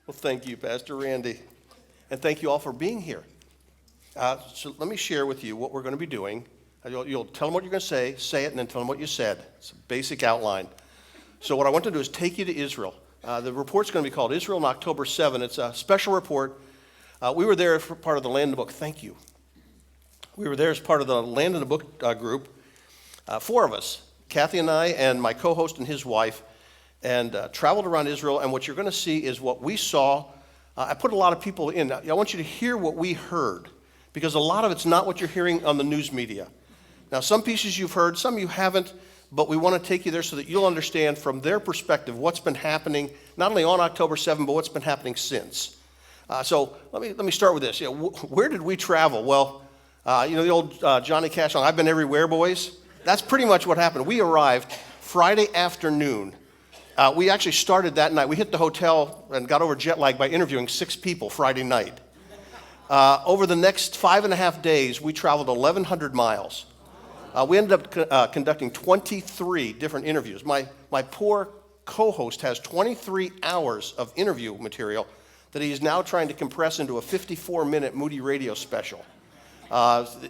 Well, thank you, Pastor Randy. And thank you all for being here. So let me share with you what we're going to be doing. You'll tell them what you're going to say it, and then tell them what you said. It's a basic outline. So what I want to do is take you to Israel. The report's going to be called Israel on October 7. It's a special report. We were there for part of the Land in the Book. Thank you. We were there as part of the Land in the Book group. Four of us, Kathy and I and my co-host and his wife, and traveled around Israel. And what you're going to see is what we saw. I put a lot of people in. I want you to hear what we heard, because a lot of it's not what you're hearing on the news media. Now, some pieces you've heard, some you haven't, but we want to take you there so that you'll understand from their perspective what's been happening, not only on October 7, but what's been happening since. So let me start with this. Where did we travel? Well, the old Johnny Cash song, "I've been everywhere, boys." That's pretty much what happened. We arrived Friday afternoon. We actually started that night. We hit the hotel and got over jet lag by interviewing 6 people Friday night. Over the next 5.5 days, we traveled 1,100 miles. We ended up conducting 23 different interviews. My poor co-host has 23 hours of interview material that he is now trying to compress into a 54-minute Moody radio special.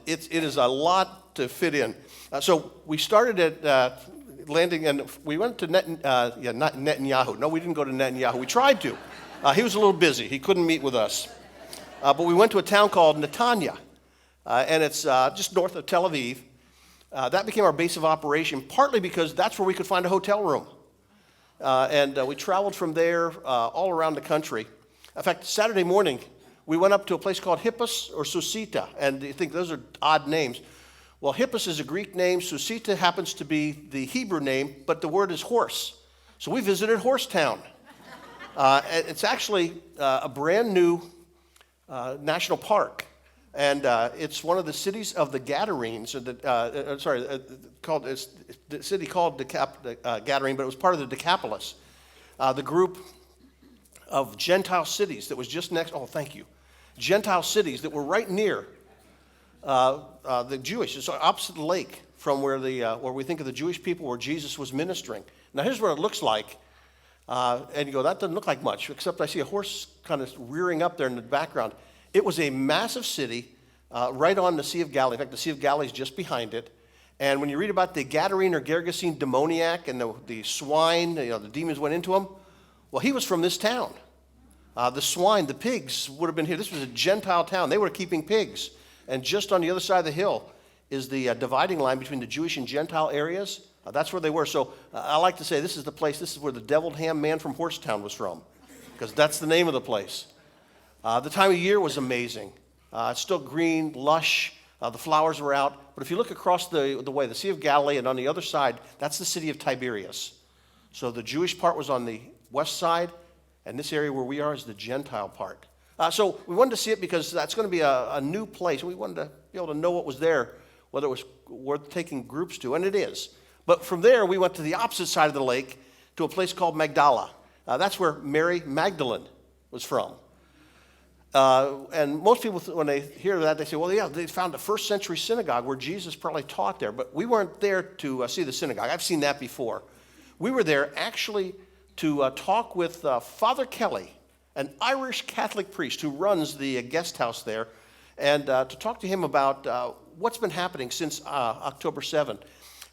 It is a lot to fit in. So we started at landing, and we went to not Netanyahu. No, we didn't go to Netanyahu. We tried to. He was a little busy. He couldn't meet with us. But we went to a town called Netanya, and it's just north of Tel Aviv. That became our base of operation, partly because that's where we could find a hotel room. And we traveled from there all around the country. In fact, Saturday morning, we went up to a place called Hippos or Susita, and you think those are odd names. Well, Hippos is a Greek name. Susita happens to be the Hebrew name, but the word is horse. So we visited Horsetown. It's actually a brand new national park, and it's one of the cities of the Gadarenes. It's the city called Gadarene, but it was part of the Decapolis, the group of Gentile cities that was just next. Oh, thank you. Gentile cities that were right near the Jewish. It's opposite the lake from where we think of the Jewish people, where Jesus was ministering. Now, here's what it looks like. And you go, that doesn't look like much, except I see a horse kind of rearing up there in the background. It was a massive city right on the Sea of Galilee. In fact, the Sea of Galilee is just behind it. And when you read about the Gadarene or Gergesene demoniac and the swine, the demons went into him, well, he was from this town. The swine, the pigs would have been here. This was a Gentile town. They were keeping pigs. And just on the other side of the hill is the dividing line between the Jewish and Gentile areas. That's where they were. So I like to say this is where the deviled ham man from Horsetown was from, because that's the name of the place. The time of year was amazing. It's still green, lush. The flowers were out. But if you look across the way, the Sea of Galilee, and on the other side, that's the city of Tiberias. So the Jewish part was on the west side, and this area where we are is the Gentile part. So we wanted to see it because that's going to be a new place. We wanted to be able to know what was there, whether it was worth taking groups to, and it is. But from there, we went to the opposite side of the lake to a place called Magdala. That's where Mary Magdalene was from. And most people, when they hear that, they say, well, yeah, they found a first century synagogue where Jesus probably taught there. But we weren't there to see the synagogue. I've seen that before. We were there actually to talk with Father Kelly, an Irish Catholic priest who runs the guest house there, and to talk to him about what's been happening since October 7.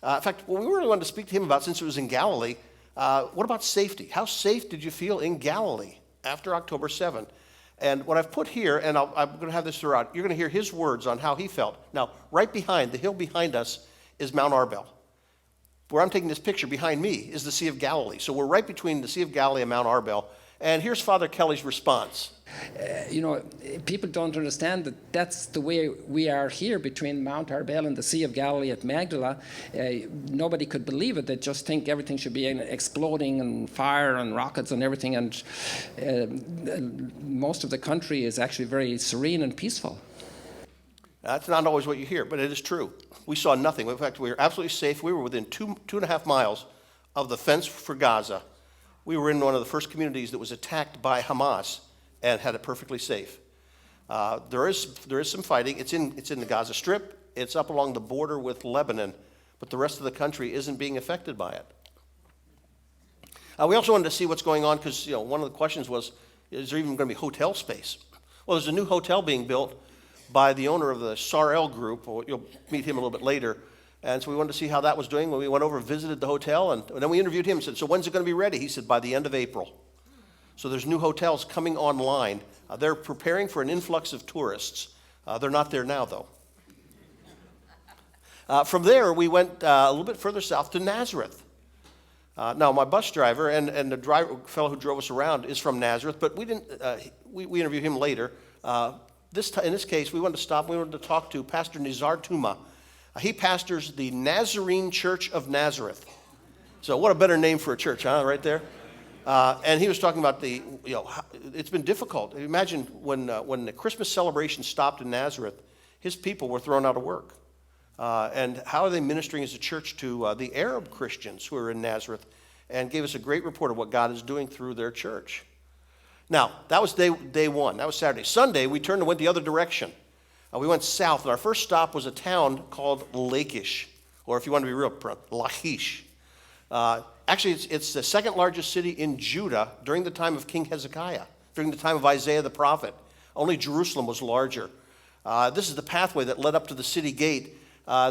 In fact, what we really wanted to speak to him about, since it was in Galilee, what about safety? How safe did you feel in Galilee after October 7? And what I've put here, and I'm going to have this throughout, you're going to hear his words on how he felt. Now, right behind, the hill behind us is Mount Arbel. Where I'm taking this picture behind me is the Sea of Galilee. So we're right between the Sea of Galilee and Mount Arbel. And here's Father Kelly's response. People don't understand that that's the way we are here between Mount Arbel and the Sea of Galilee at Magdala. Nobody could believe it. They just think everything should be exploding and fire and rockets and everything. And most of the country is actually very serene and peaceful. That's not always what you hear, but it is true. We saw nothing. In fact, we were absolutely safe. We were within 2.5 miles of the fence for Gaza. We were in one of the first communities that was attacked by Hamas and had it perfectly safe. There is some fighting. It's in the Gaza Strip. It's up along the border with Lebanon, but the rest of the country isn't being affected by it. We also wanted to see what's going on because one of the questions was, Is there even going to be hotel space? Well, there's a new hotel being built by the owner of the Sarl Group. You'll meet him a little bit later. And so we wanted to see how that was doing. When we went over and visited the hotel, and then we interviewed him and said, so when's it going to be ready? He said, by the end of April. So there's new hotels coming online. They're preparing for an influx of tourists. They're not there now, though. From there, we went a little bit further south to Nazareth. Now, my bus driver and the fellow who drove us around is from Nazareth, but we didn't. We interviewed him later. In this case, we wanted to stop. We wanted to talk to Pastor Nizar Tuma. He pastors the Nazarene Church of Nazareth. So, what a better name for a church, huh? Right there. And he was talking about it's been difficult. Imagine when the Christmas celebration stopped in Nazareth, his people were thrown out of work. And how are they ministering as a church to the Arab Christians who are in Nazareth, and gave us a great report of what God is doing through their church. Now, that was day one. That was Saturday. Sunday, we turned and went the other direction. We went south, and our first stop was a town called Lachish, or if you want to be real, Lachish. Actually, it's the second largest city in Judah during the time of King Hezekiah, during the time of Isaiah the prophet. Only Jerusalem was larger. This is the pathway that led up to the city gate.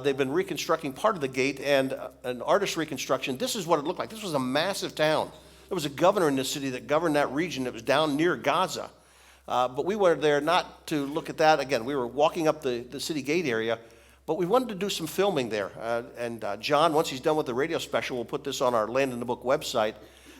They've been reconstructing part of the gate and an artist reconstruction. This is what it looked like. This was a massive town. There was a governor in this city that governed that region that was down near Gaza. But we were there not to look at that. Again, we were walking up the city gate area, but we wanted to do some filming there. And John, once he's done with the radio special, will put this on our Land in the Book website.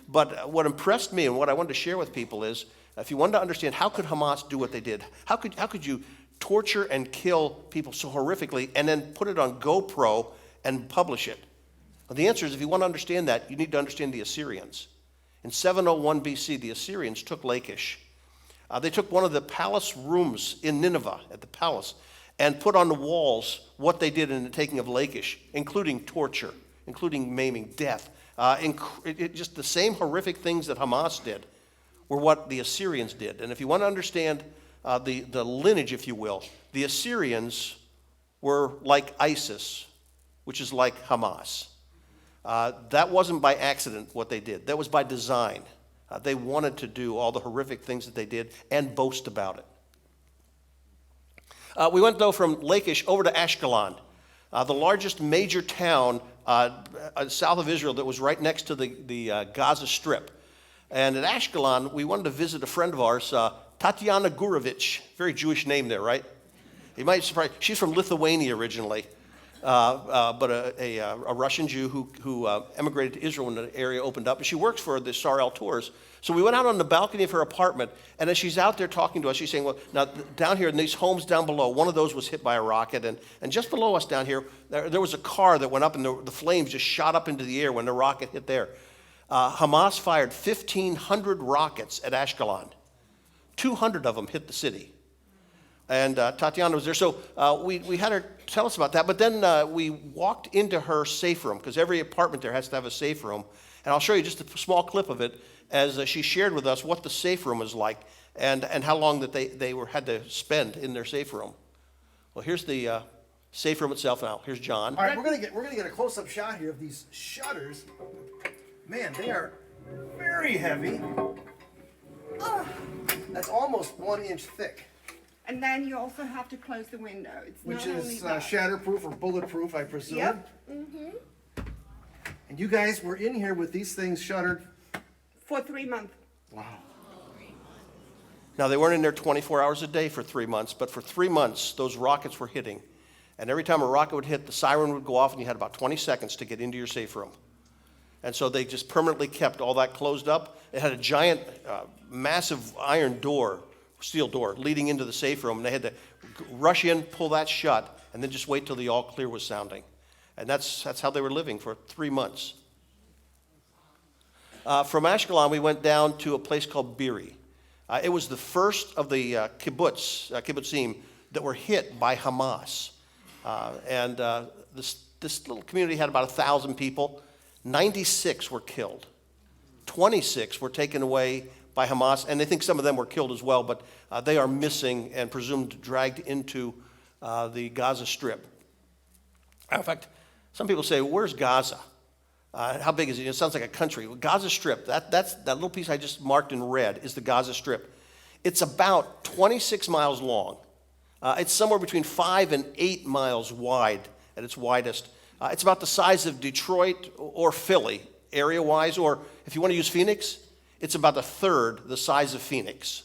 But what impressed me and what I wanted to share with people is, if you wanted to understand how could Hamas do what they did, how could you torture and kill people so horrifically and then put it on GoPro and publish it? Well, the answer is, if you want to understand that, you need to understand the Assyrians. In 701 BC, the Assyrians took Lachish. They took one of the palace rooms in Nineveh at the palace and put on the walls what they did in the taking of Lachish, including torture, including maiming, death. Just the same horrific things that Hamas did were what the Assyrians did. And if you want to understand the lineage, if you will, the Assyrians were like ISIS, which is like Hamas. That wasn't by accident what they did. That was by design. They wanted to do all the horrific things that they did and boast about it. We went, though, from Lachish over to Ashkelon, the largest major town south of Israel that was right next to the Gaza Strip. And at Ashkelon, we wanted to visit a friend of ours, Tatiana Gurevich. Very Jewish name there, right? You might be surprised. She's from Lithuania originally, but a Russian Jew who emigrated to Israel when the area opened up. And she works for the Sarl Tours. So we went out on the balcony of her apartment, and as she's out there talking to us, she's saying, well, now down here in these homes down below, one of those was hit by a rocket, and just below us down here, there was a car that went up, and the flames just shot up into the air when the rocket hit there. Hamas fired 1,500 rockets at Ashkelon. 200 of them hit the city. And Tatiana was there. So we had her tell us about that. But then we walked into her safe room, because every apartment there has to have a safe room. And I'll show you just a small clip of it as she shared with us what the safe room was like and how long that they had to spend in their safe room. Well, here's the safe room itself now. Here's John. All right, we're gonna get a close-up shot here of these shutters. Man, they are very heavy. That's almost 1 inch thick. And then you also have to close the window. It's Which not only is that. shatterproof or bulletproof, I presume. Yep. And you guys were in here with these things shuttered. For 3 months. Wow. Now, they weren't in there 24 hours a day for 3 months, but for 3 months, those rockets were hitting. And every time a rocket would hit, the siren would go off, and you had about 20 seconds to get into your safe room. And so they just permanently kept all that closed up. It had a giant, massive iron door, steel door, leading into the safe room. And they had to rush in, pull that shut, and then just wait till the all clear was sounding. And that's how they were living for 3 months. From Ashkelon, we went down to a place called Beery. It was the first of the kibbutzim that were hit by Hamas. This little community had about 1,000 people. 96 were killed. 26 were taken away by Hamas, and they think some of them were killed as well, but they are missing and presumed dragged into the Gaza Strip. In fact, some people say, where's Gaza? How big is it? It sounds like a country. Gaza Strip, that little piece I just marked in red is the Gaza Strip. It's about 26 miles long. It's somewhere between 5 and 8 miles wide at its widest. It's about the size of Detroit or Philly, area-wise, or if you want to use Phoenix, it's about a third the size of Phoenix.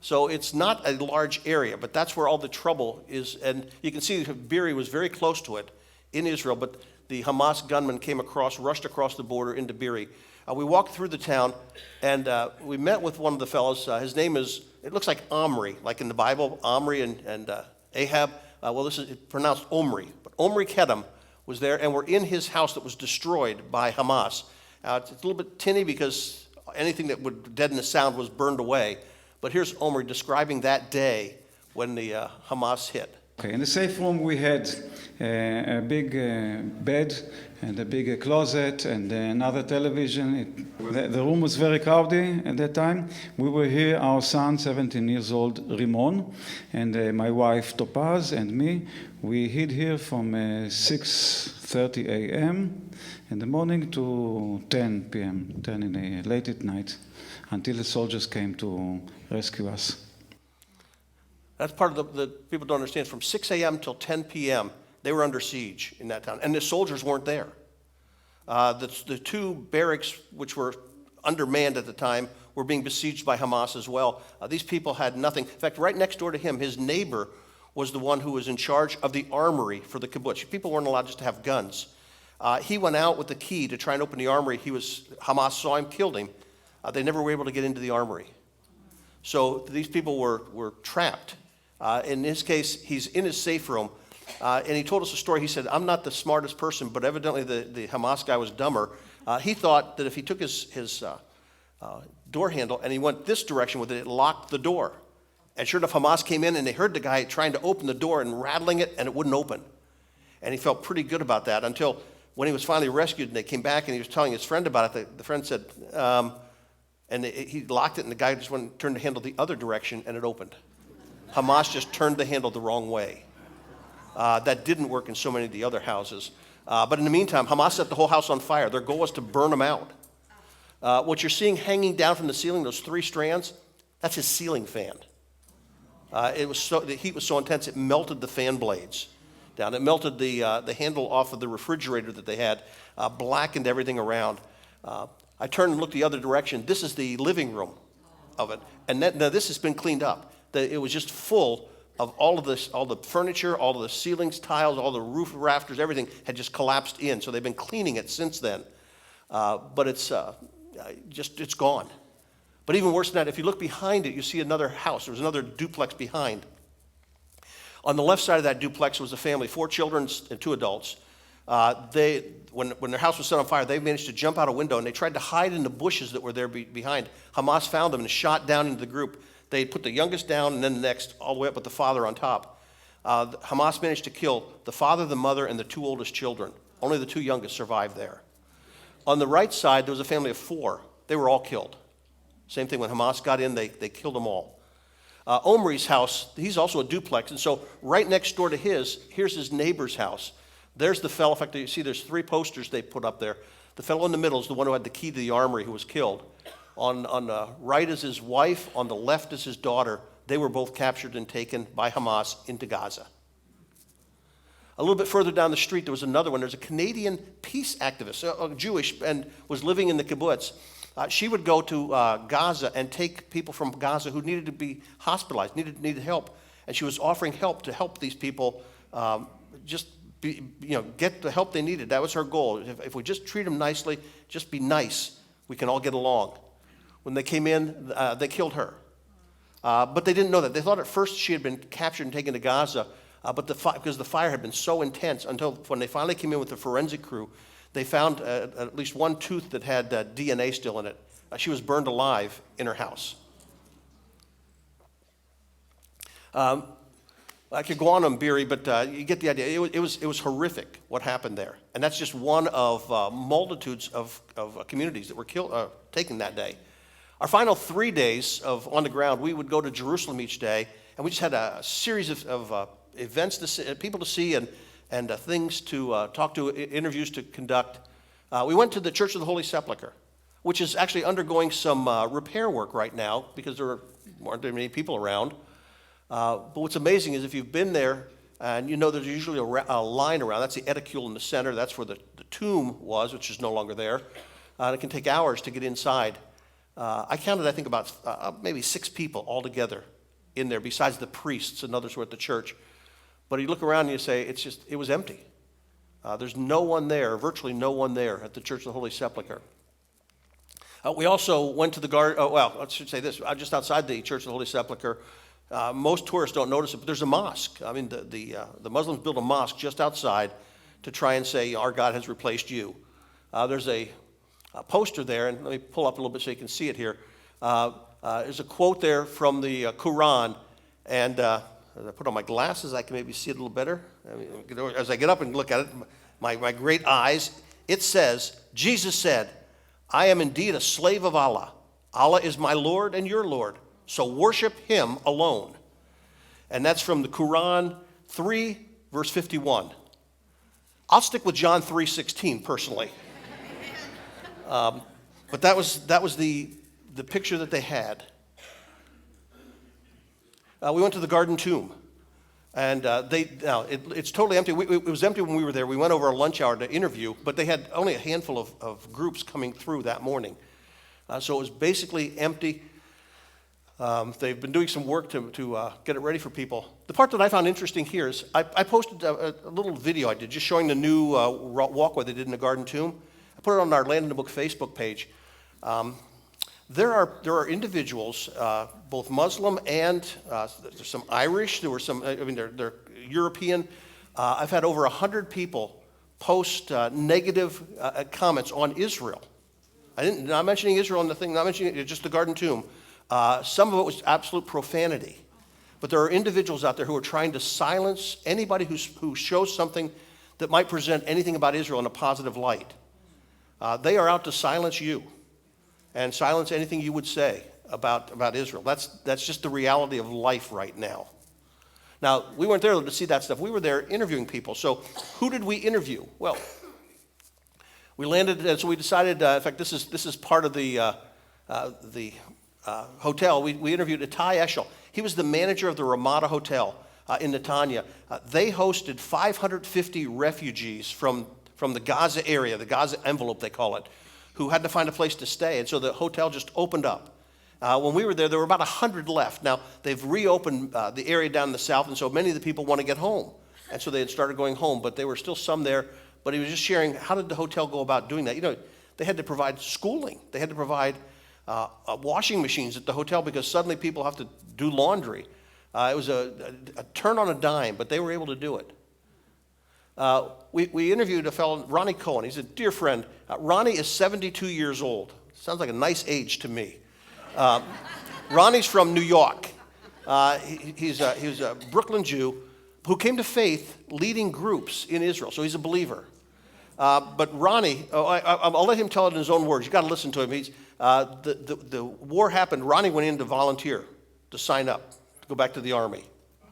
So it's not a large area, but that's where all the trouble is. And you can see Beery was very close to it in Israel, but the Hamas gunmen came across, rushed across the border into Beery. We walked through the town, and we met with one of the fellows. His name is, it looks like Omri, like in the Bible, Omri and Ahab. Well, this is pronounced Omri. But Omri Kedem was there, and we're in his house that was destroyed by Hamas. It's a little bit tinny because anything that would deaden the sound was burned away. But here's Omri describing that day when the Hamas hit. Okay, in the safe room we had a big bed and a big closet and another television. The room was very crowded at that time. We were here, our son, 17 years old, Rimon, and my wife, Topaz, and me. We hid here from 6:30 a.m. in the morning to 10 p.m., 10 in the late at night, until the soldiers came to rescue us. That's part of the people don't understand. From 6 a.m. till 10 p.m., they were under siege in that town, and the soldiers weren't there. The two barracks, which were undermanned at the time, were being besieged by Hamas as well. These people had nothing. In fact, right next door to him, his neighbor was the one who was in charge of the armory for the kibbutz. People weren't allowed just to have guns. He went out with the key to try and open the armory. Hamas saw him, killed him. They never were able to get into the armory. So these people were trapped. In his case, he's in his safe room, and he told us a story. He said, I'm not the smartest person, but evidently the Hamas guy was dumber. He thought that if he took his door handle and he went this direction with it, it locked the door. And sure enough, Hamas came in, and they heard the guy trying to open the door and rattling it, and it wouldn't open. And he felt pretty good about that until when he was finally rescued, and they came back, and he was telling his friend about it. The friend said, and he locked it, and the guy just went and turned the handle the other direction, and it opened. Hamas just turned the handle the wrong way. That didn't work in so many of the other houses. But in the meantime, Hamas set the whole house on fire. Their goal was to burn them out. What you're seeing hanging down from the ceiling, those 3 strands, that's his ceiling fan. The heat was so intense, it melted the fan blades down. It melted the handle off of the refrigerator that they had, blackened everything around. I turned and looked the other direction. This is the living room of it. And now this has been cleaned up. It was just full of all the furniture, all of the ceilings, tiles, all the roof rafters, everything had just collapsed in. So they've been cleaning it since then. But it's gone. But even worse than that, if you look behind it, you see another house. There was another duplex behind. On the left side of that duplex was a family, 4 children and 2 adults. When their house was set on fire, they managed to jump out a window, and they tried to hide in the bushes that were there behind. Hamas found them and shot down into the group. They put the youngest down and then the next, all the way up with the father on top. Hamas managed to kill the father, the mother, and the 2 oldest children. Only the 2 youngest survived there. On the right side, there was a family of 4. They were all killed. Same thing, when Hamas got in, they killed them all. Omri's house, he's also a duplex, and so right next door to here's his neighbor's house. There's the fellow, in fact, you see there's 3 posters they put up there. The fellow in the middle is the one who had the key to the armory who was killed. On the right is his wife, on the left is his daughter. They were both captured and taken by Hamas into Gaza. A little bit further down the street, there was another one. There's a Canadian peace activist, Jewish, and was living in the kibbutz. She would go to Gaza and take people from Gaza who needed to be hospitalized, needed help. And she was offering help to help these people get the help they needed. That was her goal. If we just treat them nicely, just be nice, we can all get along. When they came in, they killed her. But they didn't know that. They thought at first she had been captured and taken to Gaza, but because the fire had been so intense, until when they finally came in with the forensic crew, they found at least 1 tooth that had DNA still in it. She was burned alive in her house. I could go on Beery, but you get the idea. It was horrific what happened there. And that's just one of multitudes of communities that were taken that day. Our final 3 days on the ground, we would go to Jerusalem each day, and we just had a series of events to see, people to see, and things to talk to, interviews to conduct. We went to the Church of the Holy Sepulchre, which is actually undergoing some repair work right now because there aren't that many people around. But what's amazing is if you've been there, and you know there's usually a line around, that's the edicule in the center, that's where the tomb was, which is no longer there. And it can take hours to get inside. I counted, I think, about maybe 6 people altogether in there, besides the priests and others who were at the church. But you look around and you say, it was empty. There's no one there, virtually no one there at the Church of the Holy Sepulchre. We also went to the garden, I should say this, just outside the Church of the Holy Sepulchre. Most tourists don't notice it, but there's a mosque. I mean, the Muslims built a mosque just outside to try and say, our God has replaced you. There's a poster there, and let me pull up a little bit so you can see it here. There's a quote there from the Quran, and as I put on my glasses, I can maybe see it a little better. I mean, as I get up and look at it, my great eyes, it says, Jesus said, I am indeed a slave of Allah. Allah is my Lord and your Lord, so worship him alone. And that's from the Quran 3, verse 51. I'll stick with John 3:16 personally. But that was the picture that they had. We went to the Garden Tomb, and it's totally empty. It was empty when we were there. We went over a lunch hour to interview, but they had only a handful of groups coming through that morning. So it was basically empty. They've been doing some work to get it ready for people. The part that I found interesting here is I posted a little video I did just showing the new walkway they did in the Garden Tomb. I put it on our Land in the Book Facebook page. There are individuals, both Muslim and there's some Irish. There were some. I mean, they're European. I've had over 100 people post negative comments on Israel. Not mentioning Israel in the thing. Not mentioning just the Garden Tomb. Some of it was absolute profanity. But there are individuals out there who are trying to silence anybody who shows something that might present anything about Israel in a positive light. They are out to silence you and silence anything you would say about Israel. That's just the reality of life right now. Now, we weren't there to see that stuff. We were there interviewing people. So who did we interview? Well, we landed, and so we decided, in fact, this is part of the hotel. We interviewed Ittai Eshel. He was the manager of the Ramada Hotel in Netanya. They hosted 550 refugees from the Gaza area, the Gaza envelope they call it, who had to find a place to stay. And so the hotel just opened up. When we were there were about 100 left. Now, they've reopened the area down in the south, and so many of the people want to get home. And so they had started going home, but there were still some there. But he was just sharing, how did the hotel go about doing that? You know, they had to provide schooling. They had to provide washing machines at the hotel because suddenly people have to do laundry. It was a turn on a dime, but they were able to do it. We interviewed a fellow, Ronnie Cohen. He's a dear friend. Ronnie is 72 years old. Sounds like a nice age to me. Ronnie's from New York. He was a Brooklyn Jew who came to faith leading groups in Israel, so he's a believer. But Ronnie, I'll let him tell it in his own words. You've got to listen to him. The war happened. Ronnie went in to volunteer, to sign up, to go back to the Army.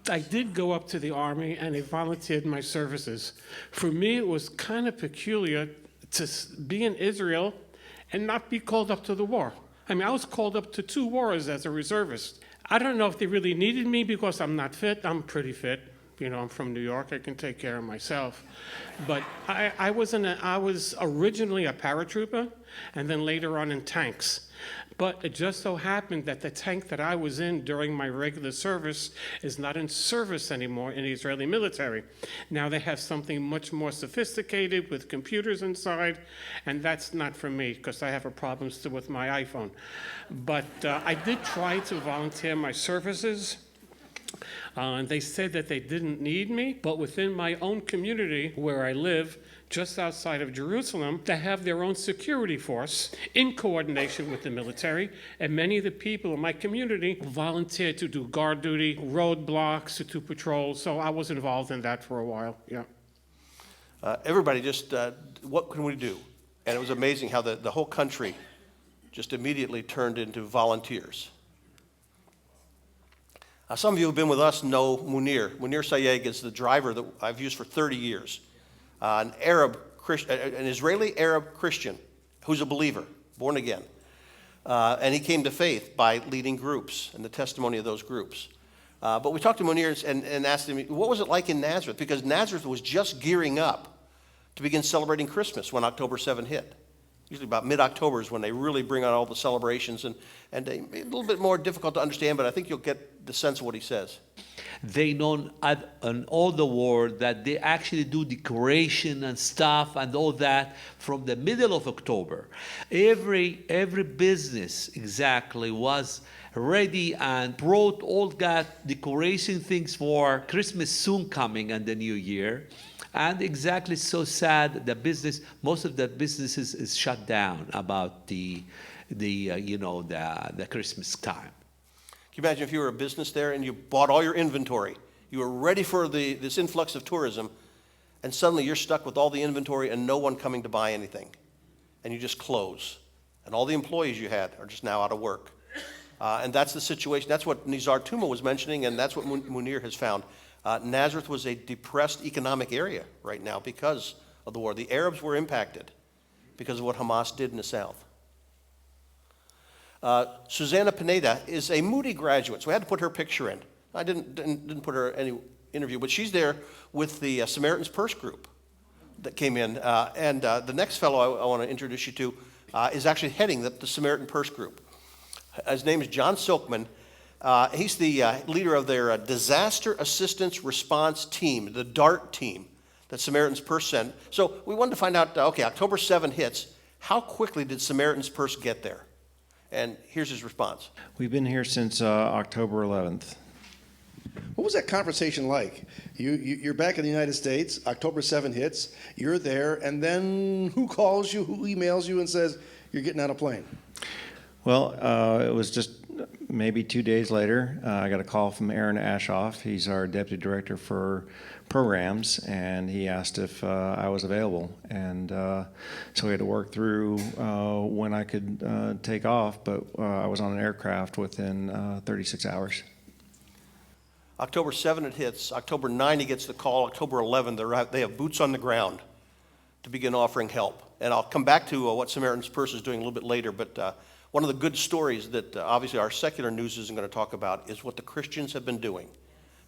I did go up to the Army and I volunteered my services. For me, it was kind of peculiar to be in Israel and not be called up to the war. I mean, I was called up to 2 wars as a reservist. I don't know if they really needed me because I'm not fit. I'm pretty fit. You know, I'm from New York. I can take care of myself. But I was originally a paratrooper and then later on in tanks. But it just so happened that the tank that I was in during my regular service is not in service anymore in the Israeli military. Now they have something much more sophisticated with computers inside, and that's not for me because I have a problem still with my iPhone. But I did try to volunteer my services. And they said that they didn't need me, but within my own community where I live, just outside of Jerusalem, they have their own security force in coordination with the military, and many of the people in my community volunteered to do guard duty, roadblocks, to patrol, so I was involved in that for a while, yeah. Everybody just, what can we do? And it was amazing how the whole country just immediately turned into volunteers. Some of you who have been with us know Munir. Munir Sayeg is the driver that I've used for 30 years. An Arab an Israeli Arab Christian who's a believer, born again. And he came to faith by leading groups and the testimony of those groups. But we talked to Munir and asked him, what was it like in Nazareth? Because Nazareth was just gearing up to begin celebrating Christmas when October 7 hit. Usually about mid-October is when they really bring on all the celebrations, and a little bit more difficult to understand, but I think you'll get the sense of what he says. They know in all the world that they actually do decoration and stuff and all that from the middle of October. Every business exactly was ready and brought all that decoration things for Christmas soon coming and the New Year. And exactly so sad, most of the businesses is shut down about the Christmas time. Can you imagine if you were a business there and you bought all your inventory, you were ready for this influx of tourism, and suddenly you're stuck with all the inventory and no one coming to buy anything, and you just close, and all the employees you had are just now out of work. And that's the situation. That's what Nizar Tuma was mentioning, and that's what Munir has found. Nazareth was a depressed economic area right now because of the war. The Arabs were impacted because of what Hamas did in the south. Susanna Pineda is a Moody graduate, so we had to put her picture in. I didn't put her in any interview, but she's there with the Samaritan's Purse group that came in. And the next fellow I want to introduce you to is actually heading the Samaritan Purse group. His name is John Silkman. He's the leader of their Disaster Assistance Response Team, the DART team that Samaritan's Purse sent. So we wanted to find out, okay, October 7 hits. How quickly did Samaritan's Purse get there? And here's his response. We've been here since October 11th. What was that conversation like? You're back in the United States, October 7 hits, you're there, and then who calls you, who emails you and says you're getting on a plane? Well, it was just maybe 2 days later, I got a call from Aaron Ashoff. He's our deputy director for programs, and he asked if I was available. And so we had to work through when I could take off, but I was on an aircraft within 36 hours. October 7 it hits. October 9 he gets the call. October 11 they have boots on the ground to begin offering help. And I'll come back to what Samaritan's Purse is doing a little bit later, but one of the good stories that obviously our secular news isn't going to talk about is what the Christians have been doing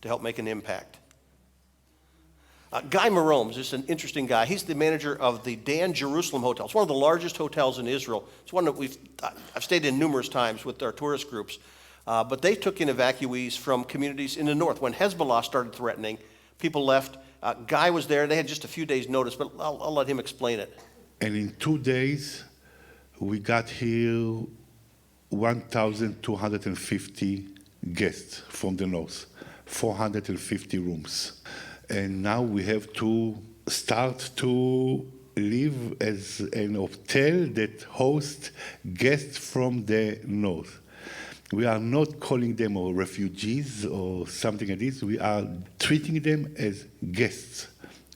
to help make an impact. Guy Maromes is an interesting guy. He's the manager of the Dan Jerusalem Hotel. It's one of the largest hotels in Israel. It's one that I've stayed in numerous times with our tourist groups. But they took in evacuees from communities in the north. When Hezbollah started threatening, people left. Guy was there. They had just a few days' notice, but I'll let him explain it. And in 2 days, we got here 1,250 guests from the north, 450 rooms. And now we have to start to live as an hotel that hosts guests from the north. We are not calling them refugees or something like this. We are treating them as guests.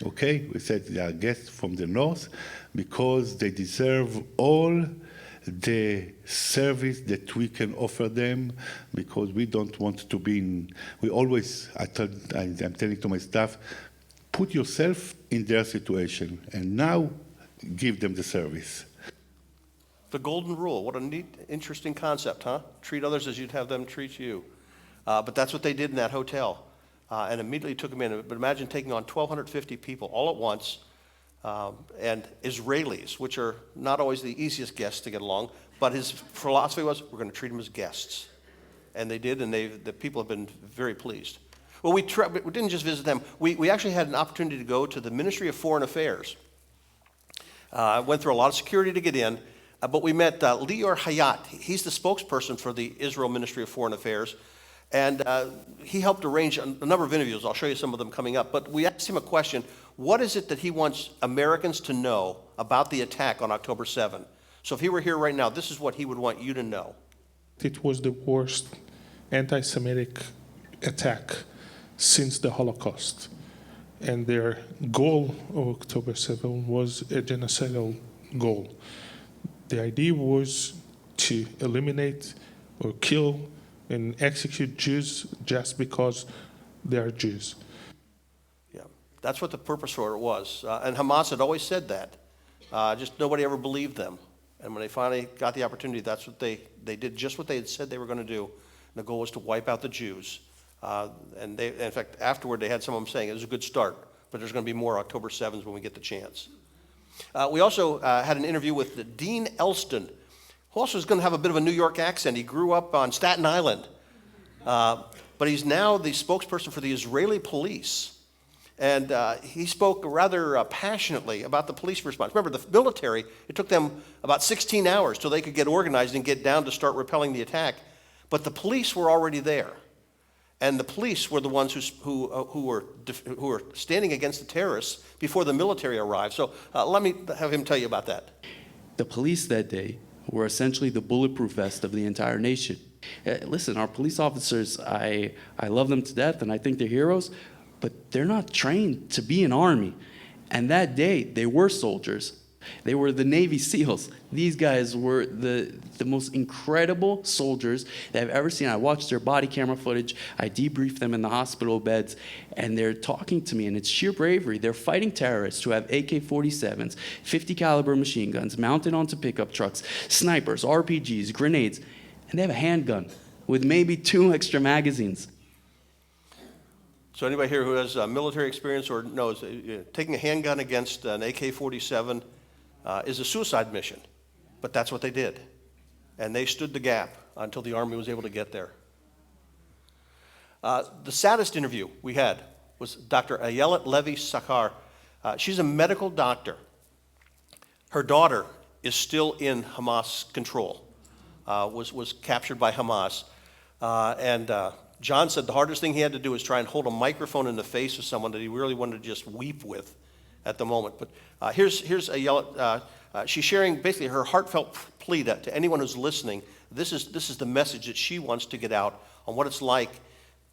Okay? We said they are guests from the north because they deserve all the service that we can offer them, because we don't want to be in. We always, I'm telling to my staff, put yourself in their situation and now give them the service. The golden rule. What a neat, interesting concept, huh? Treat others as you'd have them treat you. But that's what they did in that hotel. And immediately took them in. But imagine taking on 1,250 people all at once, and Israelis, which are not always the easiest guests to get along. But his philosophy was, we're going to treat them as guests. And they did, and the people have been very pleased. Well, we didn't just visit them. We actually had an opportunity to go to the Ministry of Foreign Affairs. I went through a lot of security to get in. But we met Lior Hayat. He's the spokesperson for the Israel Ministry of Foreign Affairs. And he helped arrange a number of interviews. I'll show you some of them coming up. But we asked him a question. What is it that he wants Americans to know about the attack on October 7? So if he were here right now, this is what he would want you to know. It was the worst anti-Semitic attack since the Holocaust. And their goal of October 7 was a genocidal goal. The idea was to eliminate or kill and execute Jews just because they are Jews. Yeah. That's what the purpose for it was. And Hamas had always said that. Just nobody ever believed them. And when they finally got the opportunity, that's what they did just what they had said they were going to do. And the goal was to wipe out the Jews. And in fact, afterward, they had some of them saying it was a good start, but there's going to be more October 7th when we get the chance. We also had an interview with Dean Elston, who also is going to have a bit of a New York accent. He grew up on Staten Island, but he's now the spokesperson for the Israeli police. And he spoke rather passionately about the police response. Remember, the military, it took them about 16 hours till they could get organized and get down to start repelling the attack. But the police were already there. And the police were the ones who were standing against the terrorists before the military arrived. So let me have him tell you about that. The police that day were essentially the bulletproof vest of the entire nation. Listen, our police officers, I love them to death and I think they're heroes, but they're not trained to be an army. And that day, they were soldiers. They were the Navy SEALs. These guys were the most incredible soldiers that I've ever seen. I watched their body camera footage. I debriefed them in the hospital beds, and they're talking to me, and it's sheer bravery. They're fighting terrorists who have AK-47s, 50 caliber machine guns mounted onto pickup trucks, snipers, RPGs, grenades, and they have a handgun with maybe 2 extra magazines. So anybody here who has military experience or knows, taking a handgun against an AK-47 is a suicide mission, but that's what they did. And they stood the gap until the Army was able to get there. The saddest interview we had was Dr. Ayelet Levy-Sakar. She's a medical doctor. Her daughter is still in Hamas control, was captured by Hamas. John said the hardest thing he had to do was try and hold a microphone in the face of someone that he really wanted to just weep with at the moment. But here's Ayelet. She's sharing basically her heartfelt plea to anyone who's listening. This is the message that she wants to get out on what it's like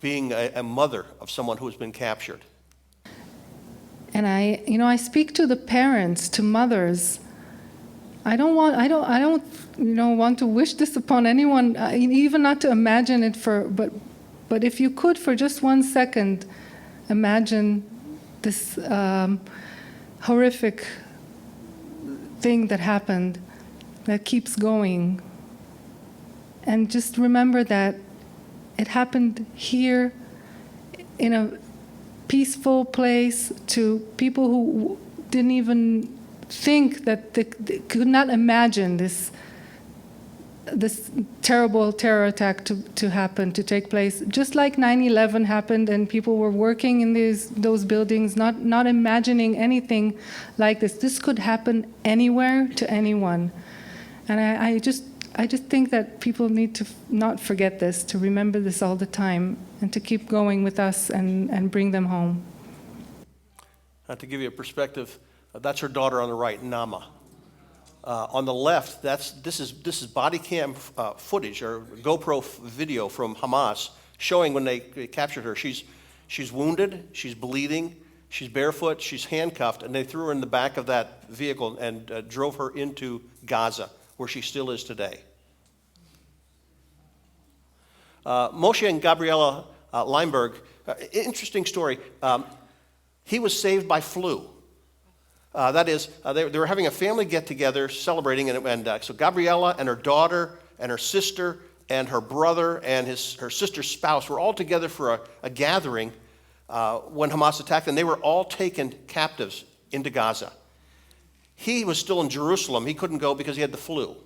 being a mother of someone who has been captured. And I speak to the parents, to mothers. I don't want to wish this upon anyone, even not to imagine it but if you could for just 1 second imagine this horrific thing that happened that keeps going, and just remember that it happened here in a peaceful place to people who didn't even think that they could not imagine this terrible terror attack to happen, to take place, just like 9/11 happened, and people were working in those buildings, not imagining anything like this. This could happen anywhere to anyone, and I just think that people need to not forget this, to remember this all the time, and to keep going with us and bring them home. To give you a perspective, that's her daughter on the right, Nama. On the left, this is body cam footage or GoPro video from Hamas showing when they captured her. She's wounded, she's bleeding, she's barefoot, she's handcuffed, and they threw her in the back of that vehicle and drove her into Gaza, where she still is today. Moshe and Gabriella Leinberg, interesting story. He was saved by flu. That is, they were having a family get-together celebrating, and so Gabriella and her daughter and her sister and her brother and her sister's spouse were all together for a gathering when Hamas attacked, and they were all taken captives into Gaza. He was still in Jerusalem. He couldn't go because he had the flu.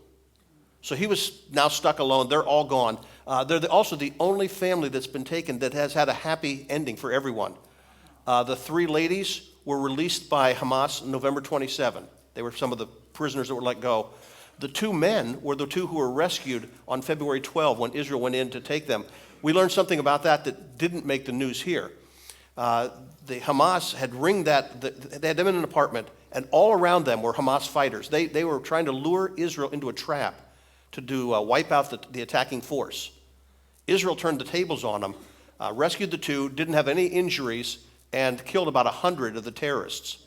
So he was now stuck alone. They're all gone. They're also the only family that's been taken that has had a happy ending for everyone. The 3 ladies were released by Hamas on November 27. They were some of the prisoners that were let go. The 2 men were the 2 who were rescued on February 12 when Israel went in to take them. We learned something about that didn't make the news here. The Hamas had they had them in an apartment, and all around them were Hamas fighters. They were trying to lure Israel into a trap to wipe out the attacking force. Israel turned the tables on them, rescued the 2, didn't have any injuries, and killed about 100 of the terrorists.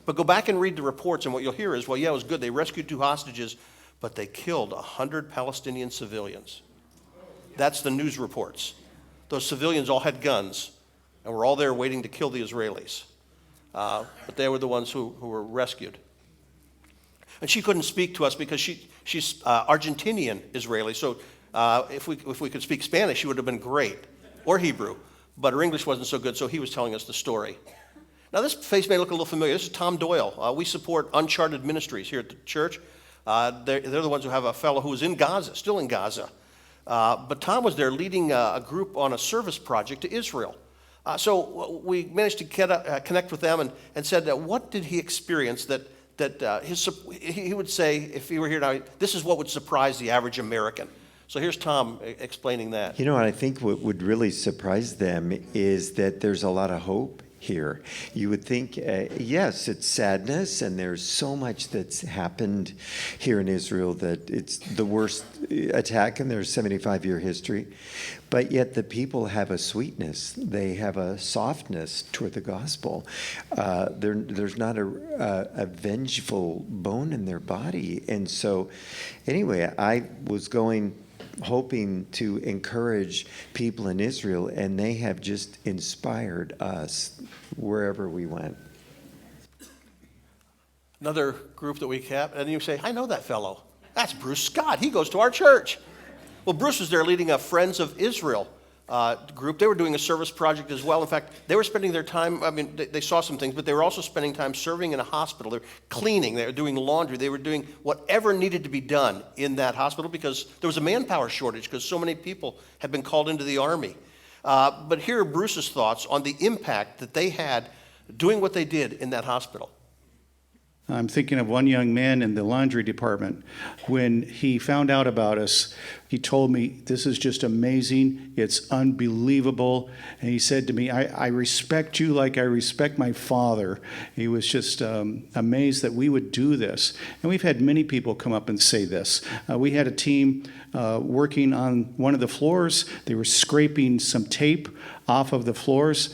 But go back and read the reports, and what you'll hear is, well, yeah, it was good. They rescued 2 hostages, but they killed 100 Palestinian civilians. That's the news reports. Those civilians all had guns, and were all there waiting to kill the Israelis. but they were the ones who were rescued. And she couldn't speak to us because she's Argentinian Israeli, so if we could speak Spanish, she would have been great, or Hebrew, but her English wasn't so good, so he was telling us the story. Now, this face may look a little familiar. This is Tom Doyle. We support Uncharted Ministries here at the church. They're the ones who have a fellow who is in Gaza, still in Gaza. But Tom was there leading a group on a service project to Israel. So we managed to connect with them and said, what did he experience that he would say, if he were here now, this is what would surprise the average American. So here's Tom explaining that. You know, I think what would really surprise them is that there's a lot of hope here. You would think, yes, it's sadness, and there's so much that's happened here in Israel that it's the worst attack in their 75-year history. But yet the people have a sweetness. They have a softness toward the gospel. There's not a vengeful bone in their body. And so anyway, I was hoping to encourage people in Israel, and they have just inspired us wherever we went. Another group that we kept, and you say, I know that fellow. That's Bruce Scott. He goes to our church. Well, Bruce was there leading a Friends of Israel group. They were doing a service project as well. In fact, they were spending their time, they saw some things, but they were also spending time serving in a hospital. They were cleaning, they were doing laundry, they were doing whatever needed to be done in that hospital because there was a manpower shortage because so many people had been called into the army. But here are Bruce's thoughts on the impact that they had doing what they did in that hospital. I'm thinking of one young man in the laundry department. When he found out about us, he told me, this is just amazing. It's unbelievable. And he said to me, I respect you like I respect my father. He was just amazed that we would do this. And we've had many people come up and say this. We had a team working on one of the floors. They were scraping some tape off of the floors.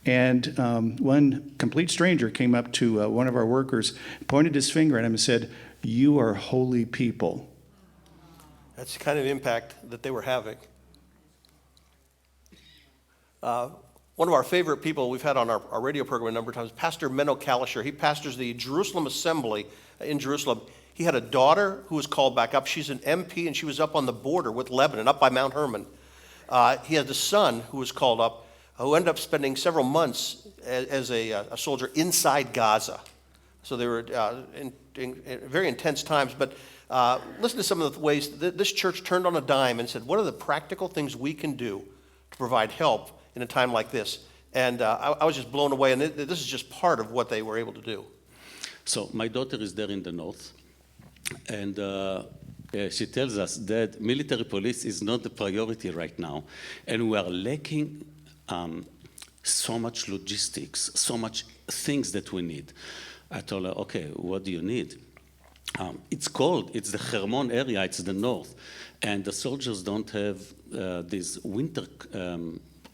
And one complete stranger came up to one of our workers, pointed his finger at him and said, "You are holy people." That's the kind of impact that they were having. One of our favorite people we've had on our radio program a number of times, Pastor Menno Kalisher. He pastors the Jerusalem Assembly in Jerusalem. He had a daughter who was called back up. She's an MP, and she was up on the border with Lebanon, up by Mount Hermon. He had a son who was called up, who ended up spending several months as a soldier inside Gaza. So they were in very intense times. But listen to some of the ways that this church turned on a dime and said, what are the practical things we can do to provide help in a time like this? And I was just blown away. And this is just part of what they were able to do. So my daughter is there in the north. And she tells us that military police is not the priority right now. And we are lacking so much logistics, so much things that we need. I told her, okay, what do you need? It's cold. It's the Hermon area. It's the north. And the soldiers don't have these winter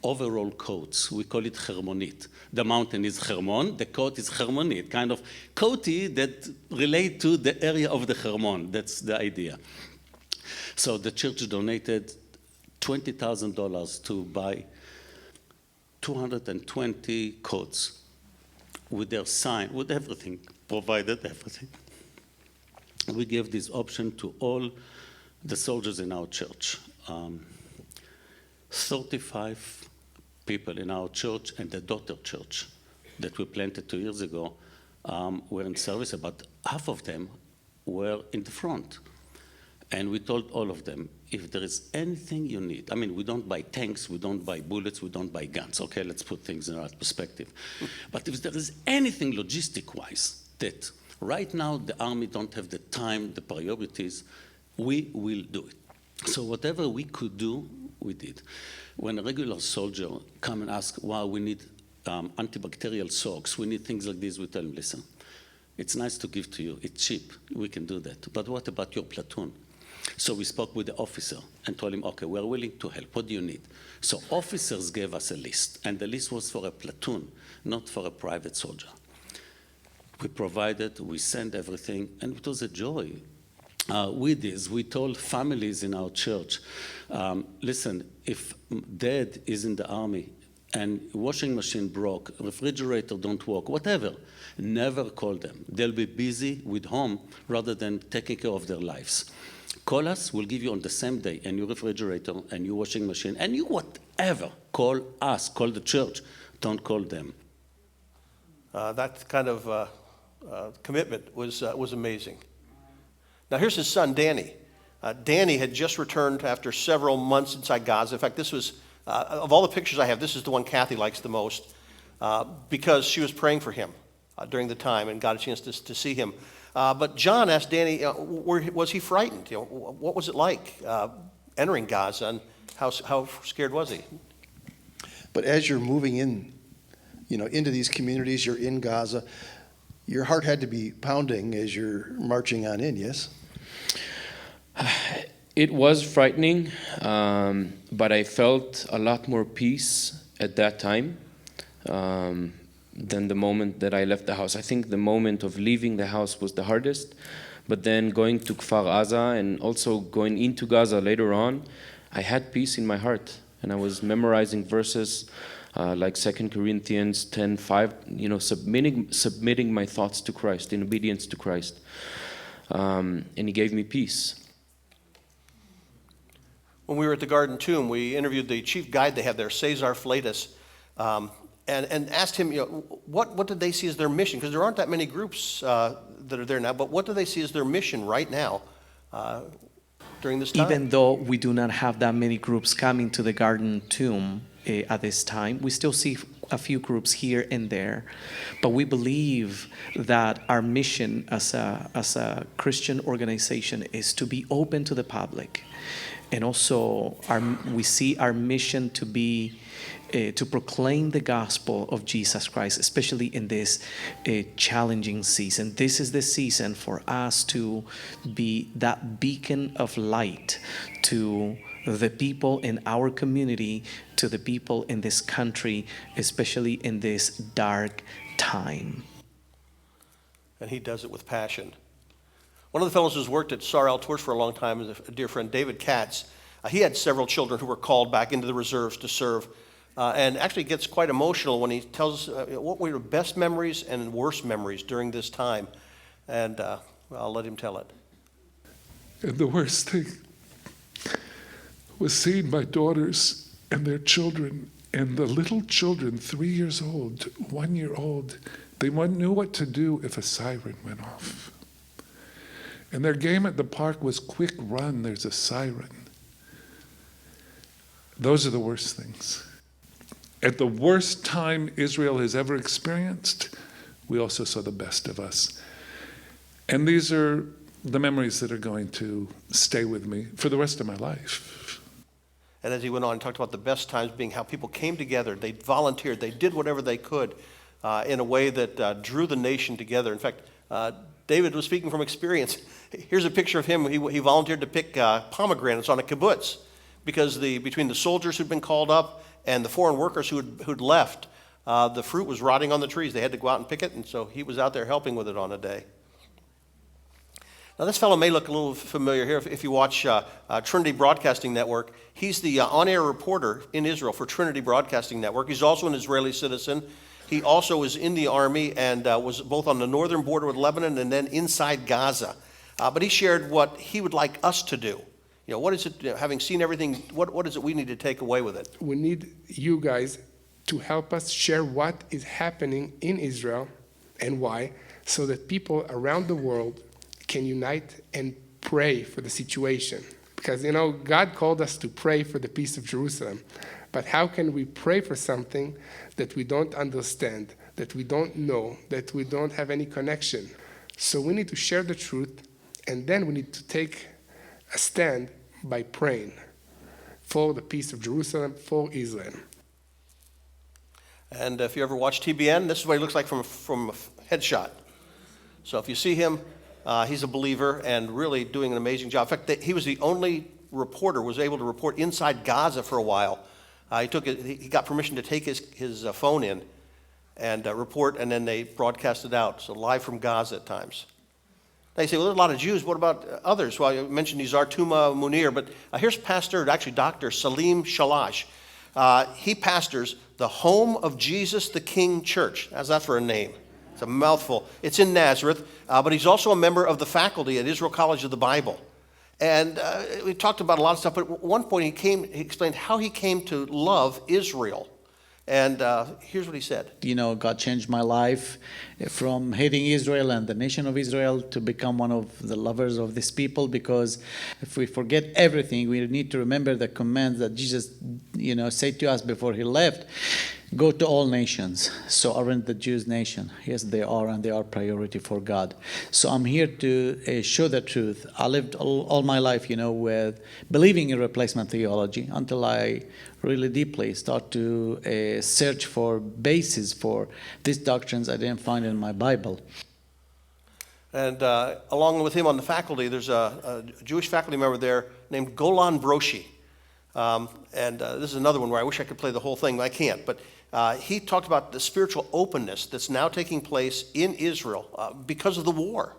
overall coats. We call it Hermonit. The mountain is Hermon. The coat is Hermonit, kind of coaty that relate to the area of the Hermon. That's the idea. So the church donated $20,000 to buy 220 coats with their sign, with everything, provided everything. We gave this option to all the soldiers in our church. 35 people in our church and the daughter church that we planted 2 years ago were in service. About half of them were in the front. And we told all of them, if there is anything you need, I mean, we don't buy tanks, we don't buy bullets, we don't buy guns. Okay, let's put things in the right perspective. But if there is anything logistic-wise that right now the army don't have the time, the priorities, we will do it. So whatever we could do, we did. When a regular soldier come and ask, wow, we need antibacterial socks, we need things like this, we tell him, listen, it's nice to give to you, it's cheap, we can do that. But what about your platoon? So we spoke with the officer and told him, okay, we're willing to help. What do you need? So officers gave us a list, and the list was for a platoon, not for a private soldier. We provided, we sent everything, and it was a joy. With this, we told families in our church, listen, if dad is in the army and washing machine broke, refrigerator don't work, whatever, never call them. They'll be busy with home rather than taking care of their lives. Call us, we'll give you on the same day a new refrigerator, a new washing machine, and you whatever. Call us, call the church, don't call them. That kind of commitment was amazing. Now here's his son, Danny. Danny had just returned after several months inside Gaza. In fact, this was, of all the pictures I have, this is the one Kathy likes the most because she was praying for him during the time and got a chance to see him. But John asked Danny, was he frightened? What was it like entering Gaza, and how scared was he? But as you're moving in, into these communities, you're in Gaza, your heart had to be pounding as you're marching on in, yes? It was frightening, but I felt a lot more peace at that time than the moment that I left the house. I think the moment of leaving the house was the hardest, but then going to Kfar Aza and also going into Gaza later on, I had peace in my heart, and I was memorizing verses like 2 Corinthians 10:5, submitting my thoughts to Christ, in obedience to Christ, and He gave me peace. When we were at the Garden Tomb, we interviewed the chief guide they have there, Cesar Fleitas, and asked him, what did they see as their mission? Because there aren't that many groups that are there now, but what do they see as their mission right now during this time? Even though we do not have that many groups coming to the Garden Tomb at this time, we still see a few groups here and there, but we believe that our mission as a Christian organization is to be open to the public. And also, we see our mission to be to proclaim the gospel of Jesus Christ, especially in this challenging season. This is the season for us to be that beacon of light to the people in our community, to the people in this country, especially in this dark time. And he does it with passion. One of the fellows who's worked at Sar El Tours for a long time is a dear friend, David Katz. He had several children who were called back into the reserves to serve, and actually gets quite emotional when he tells what were your best memories and worst memories during this time. And I'll let him tell it. And the worst thing was seeing my daughters and their children, and the little children, 3 years old, 1 year old, they knew what to do if a siren went off. And their game at the park was quick run, there's a siren. Those are the worst things. At the worst time Israel has ever experienced, we also saw the best of us. And these are the memories that are going to stay with me for the rest of my life. And as he went on, he talked about the best times being how people came together, they volunteered, they did whatever they could in a way that drew the nation together. In fact, David was speaking from experience. Here's a picture of him. He volunteered to pick pomegranates on a kibbutz because between the soldiers who'd been called up and the foreign workers who'd left, the fruit was rotting on the trees. They had to go out and pick it, and so he was out there helping with it on a day. Now, this fellow may look a little familiar here if you watch Trinity Broadcasting Network. He's the on-air reporter in Israel for Trinity Broadcasting Network. He's also an Israeli citizen. He also was in the army and was both on the northern border with Lebanon and then inside Gaza. But he shared what he would like us to do. What is it, having seen everything, what is it we need to take away with it? We need you guys to help us share what is happening in Israel and why, so that people around the world can unite and pray for the situation. Because, God called us to pray for the peace of Jerusalem. But how can we pray for something that we don't understand, that we don't know, that we don't have any connection? So we need to share the truth, and then we need to take a stand by praying for the peace of Jerusalem, for Israel. And if you ever watch TBN, this is what he looks like from a headshot. So if you see him, he's a believer and really doing an amazing job. In fact, he was the only reporter was able to report inside Gaza for a while. He got permission to take his phone in and report, and then they broadcast it out. So live from Gaza at times. Now you say, well, there's a lot of Jews. What about others? Well, you mentioned Nizar Tuma Munir, but here's Dr. Salim Shalash. He pastors the Home of Jesus the King Church. How's that for a name? It's a mouthful. It's in Nazareth, but he's also a member of the faculty at Israel College of the Bible. And we talked about a lot of stuff, but at one point he explained how he came to love Israel. And here's what he said. You know, God changed my life from hating Israel and the nation of Israel to become one of the lovers of this people, because if we forget everything, we need to remember the commands that Jesus, you know, said to us before he left. Go to all nations. So aren't the Jews nation? Yes, they are, and they are priority for God. So I'm here to show the truth. I lived all my life, you know, with believing in replacement theology until I really deeply start to search for basis for these doctrines I didn't find in my Bible. And along with him on the faculty, there's a Jewish faculty member there named Golan Broshi. This is another one where I wish I could play the whole thing, but I can't. But he talked about the spiritual openness that's now taking place in Israel because of the war.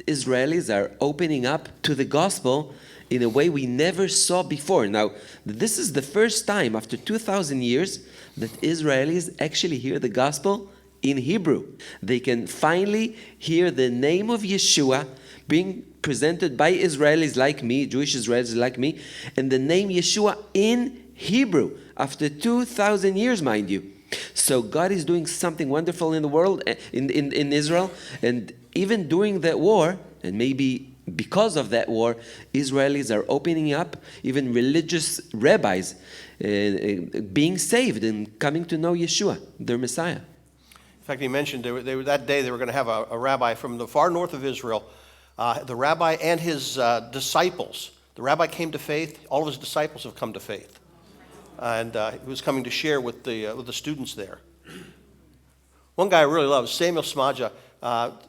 Israelis are opening up to the gospel in a way we never saw before. Now, this is the first time after 2,000 years that Israelis actually hear the gospel in Hebrew. They can finally hear the name of Yeshua being presented by Israelis like me, Jewish Israelis like me, and the name Yeshua in Hebrew after 2,000 years, mind you. So God is doing something wonderful in the world, in Israel, and even during that war, and maybe because of that war, Israelis are opening up, even religious rabbis being saved and coming to know Yeshua, their Messiah. In fact, he mentioned that day they were going to have a rabbi from the far north of Israel. The rabbi and his disciples. The rabbi came to faith. All of his disciples have come to faith. And he was coming to share with the students there. One guy I really love is Samuel Smaja.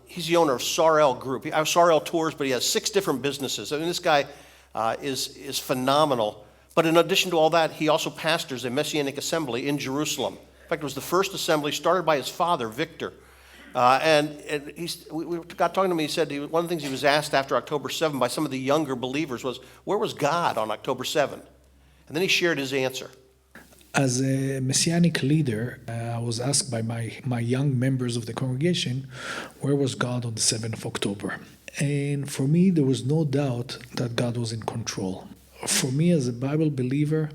He's the owner of Sarel Group. He has Sarel Tours, but he has 6 different businesses. I mean, this guy is phenomenal. But in addition to all that, he also pastors a Messianic assembly in Jerusalem. In fact, it was the first assembly started by his father, Victor. We got talking to him. He said one of the things he was asked after October 7 by some of the younger believers was, where was God on October 7? And then he shared his answer. As a Messianic leader, I was asked by my young members of the congregation, where was God on the 7th of October? And for me, there was no doubt that God was in control. For me, as a Bible believer,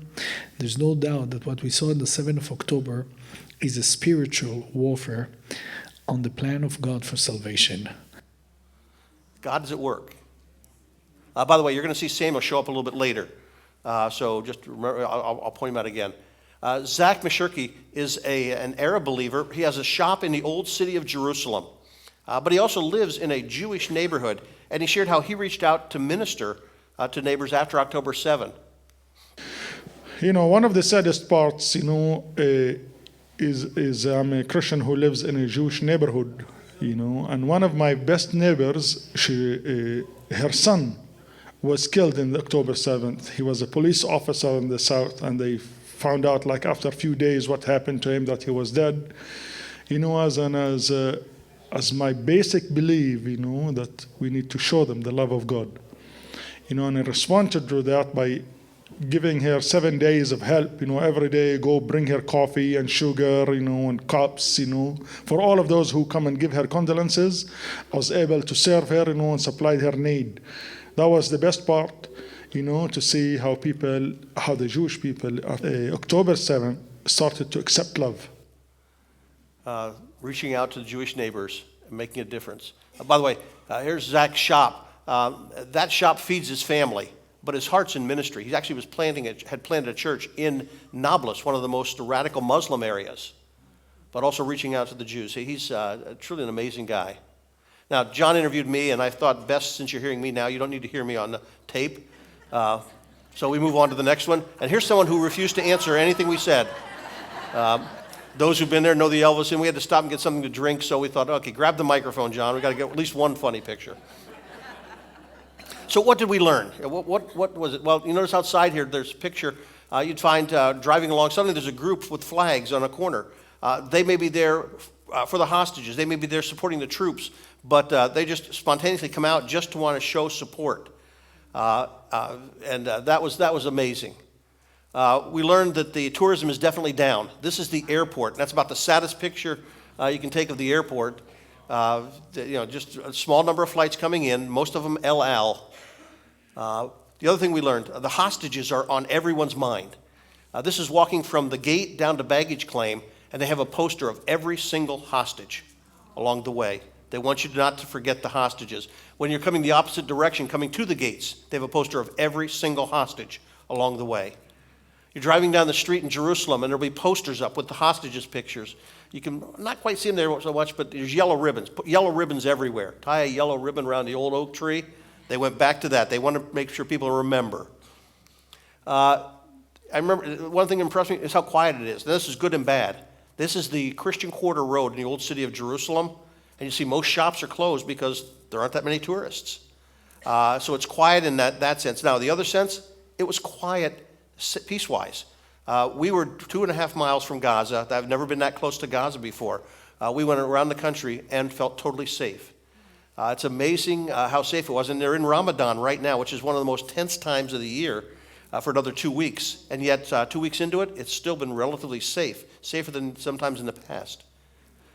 there's no doubt that what we saw on the 7th of October is a spiritual warfare on the plan of God for salvation. God is at work. By the way, you're going to see Samuel show up a little bit later. So just remember, I'll point him out again. Zach Meshurki is an Arab believer. He has a shop in the old city of Jerusalem. But he also lives in a Jewish neighborhood. And he shared how he reached out to minister to neighbors after October 7. You know, one of the saddest parts, you know, is I'm a Christian who lives in a Jewish neighborhood, you know, and one of my best neighbors, her son was killed in October 7th. He was a police officer in the south, and they found out like after a few days what happened to him, that he was dead. You know, as my basic belief, you know, that we need to show them the love of God. You know, and I responded to that by giving her 7 days of help, you know, every day, go bring her coffee and sugar, you know, and cups, you know. For all of those who come and give her condolences, I was able to serve her, you know, and supply her need. That was the best part, you know, to see how the Jewish people, October 7th, started to accept love. Reaching out to the Jewish neighbors and making a difference. By the way, here's Zach's shop. That shop feeds his family, but his heart's in ministry. He actually had planted a church in Nablus, one of the most radical Muslim areas, but also reaching out to the Jews. He's truly an amazing guy. Now, John interviewed me, and I thought best, since you're hearing me now, you don't need to hear me on the tape. So we move on to the next one. And here's someone who refused to answer anything we said. Those who've been there know the Elvis, and we had to stop and get something to drink, so we thought, okay, grab the microphone, John. We've got to get at least one funny picture. So what did we learn? What was it? Well, you notice outside here, there's a picture. You'd find driving along, suddenly there's a group with flags on a corner. They may be there for the hostages. They may be there supporting the troops, but they just spontaneously come out just to want to show support. And that was amazing. We learned that the tourism is definitely down. This is the airport. That's about the saddest picture you can take of the airport. Just a small number of flights coming in, most of them El Al. The other thing we learned, the hostages are on everyone's mind. This is walking from the gate down to baggage claim, and they have a poster of every single hostage along the way. They want you not to forget the hostages. When you're coming the opposite direction, coming to the gates, they have a poster of every single hostage along the way. You're driving down the street in Jerusalem, and there'll be posters up with the hostages' pictures. You can not quite see them there so much, but there's yellow ribbons. Put yellow ribbons everywhere. Tie a yellow ribbon around the old oak tree. They went back to that. They want to make sure people remember. I remember one thing that impressed me is how quiet it is. Now, this is good and bad. This is the Christian Quarter Road in the old city of Jerusalem, and you see most shops are closed because there aren't that many tourists. So it's quiet in that sense. Now, the other sense, it was quiet peace-wise. We were 2.5 miles from Gaza. I've never been that close to Gaza before. We went around the country and felt totally safe. It's amazing how safe it was. And they're in Ramadan right now, which is one of the most tense times of the year for another 2 weeks. And yet, 2 weeks into it, it's still been relatively safe, safer than sometimes in the past.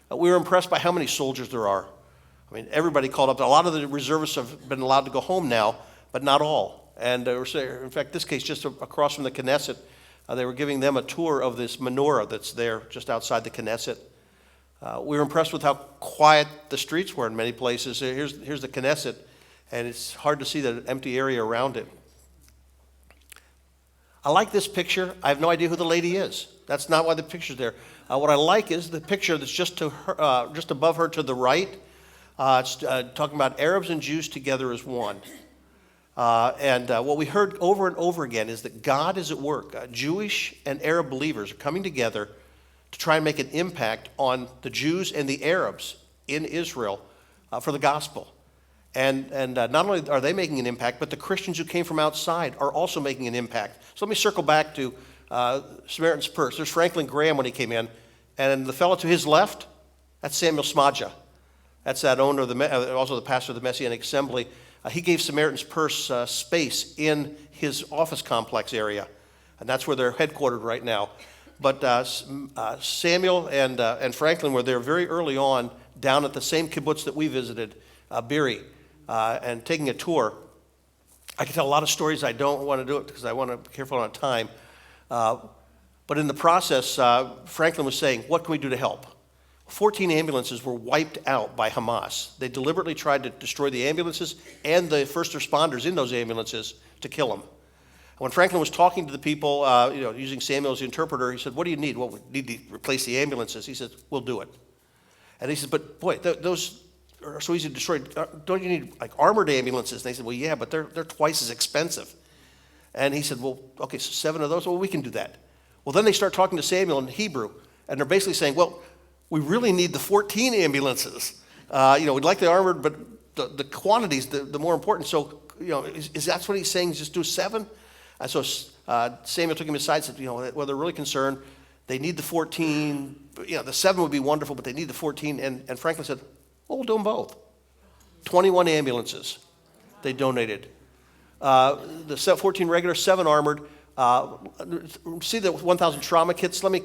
We were impressed by how many soldiers there are. I mean, everybody called up. A lot of the reservists have been allowed to go home now, but not all. And in fact, this case, just across from the Knesset, they were giving them a tour of this menorah that's there just outside the Knesset. We were impressed with how quiet the streets were in many places. Here's the Knesset, and it's hard to see the empty area around it. I like this picture. I have no idea who the lady is. That's not why the picture's there. What I like is the picture that's just above her to the right. It's talking about Arabs and Jews together as one. And what we heard over and over again is that God is at work. Jewish and Arab believers are coming together to try and make an impact on the Jews and the Arabs in Israel for the gospel. And not only are they making an impact, but the Christians who came from outside are also making an impact. So let me circle back to Samaritan's Purse. There's Franklin Graham when he came in, and the fellow to his left, that's Samuel Smadja. That's that owner, also the pastor of the Messianic Assembly. He gave Samaritan's Purse space in his office complex area, and that's where they're headquartered right now. But Samuel and Franklin were there very early on, down at the same kibbutz that we visited, Beery, and taking a tour. I could tell a lot of stories. I don't want to do it because I want to be careful on time. But in the process, Franklin was saying, what can we do to help? 14 ambulances were wiped out by Hamas. They deliberately tried to destroy the ambulances and the first responders in those ambulances to kill them. When Franklin was talking to the people, using Samuel as the interpreter, he said, what do you need? Well, we need to replace the ambulances. He said, we'll do it. And he said, but boy, those are so easy to destroy. Don't you need like armored ambulances? And they said, well, yeah, but they're twice as expensive. And he said, well, okay, so 7 of those? Well, we can do that. Well, then they start talking to Samuel in Hebrew, and they're basically saying, well, we really need the 14 ambulances. We'd like the armored, but the quantity's the more important. So, is that's what he's saying, just do 7? And so Samuel took him aside and said, well, they're really concerned. They need the 14. The 7 would be wonderful, but they need the 14. And Franklin said, well, we'll do them both. 21 ambulances they donated. The 14 regular, 7 armored. See the 1,000 trauma kits? Let me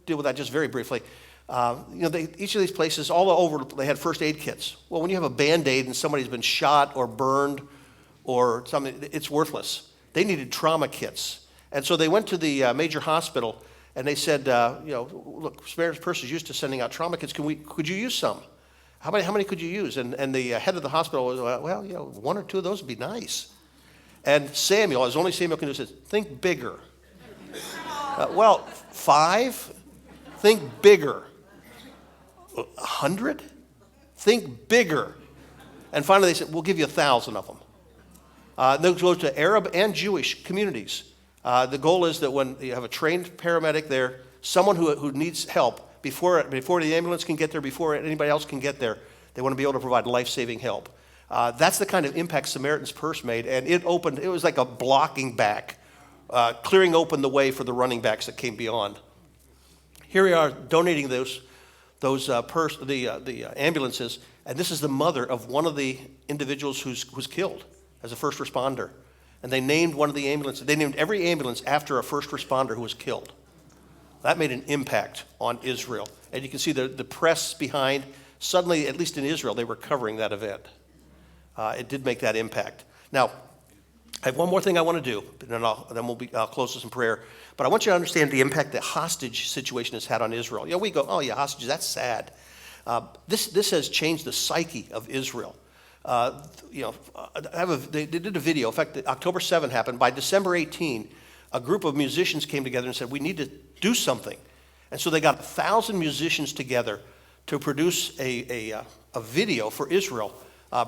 deal with that just very briefly. Each of these places, all over, they had first aid kits. Well, when you have a Band-Aid and somebody's been shot or burned or something, it's worthless. They needed trauma kits. And so they went to the major hospital and they said, look, Samaritan's Purse is used to sending out trauma kits. Could you use some? How many could you use? And the head of the hospital was, well, 1 or 2 of those would be nice. And Samuel, as only Samuel can do, says, think bigger. 5? Think bigger. 100? Think bigger. And finally they said, we'll give you 1,000 of them. They'll go to Arab and Jewish communities. The goal is that when you have a trained paramedic there, someone who needs help, before the ambulance can get there, before anybody else can get there, they want to be able to provide life-saving help. That's the kind of impact Samaritan's Purse made, and it was like a blocking back, clearing open the way for the running backs that came beyond. Here we are donating those ambulances, and this is the mother of one of the individuals who's killed as a first responder. And they named one of the ambulances. They named every ambulance after a first responder who was killed. That made an impact on Israel. And you can see the press behind. Suddenly, at least in Israel, they were covering that event. It did make that impact. Now, I have one more thing I want to do, and then I'll close this in prayer. But I want you to understand the impact the hostage situation has had on Israel. You know, we go, oh yeah, hostages, that's sad. This has changed the psyche of Israel. They did a video. In fact, October 7 happened. By December 18, a group of musicians came together and said, we need to do something. And so they got 1,000 musicians together to produce a video for Israel.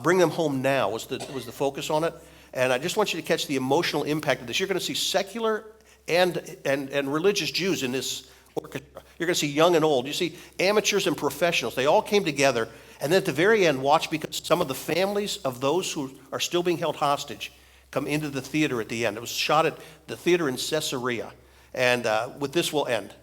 Bring Them Home Now was the focus on it. And I just want you to catch the emotional impact of this. You're going to see secular and religious Jews in this orchestra. You're going to see young and old. You see amateurs and professionals. They all came together. And then at the very end, watch, because some of the families of those who are still being held hostage come into the theater at the end. It was shot at the theater in Caesarea. And with this, we'll end.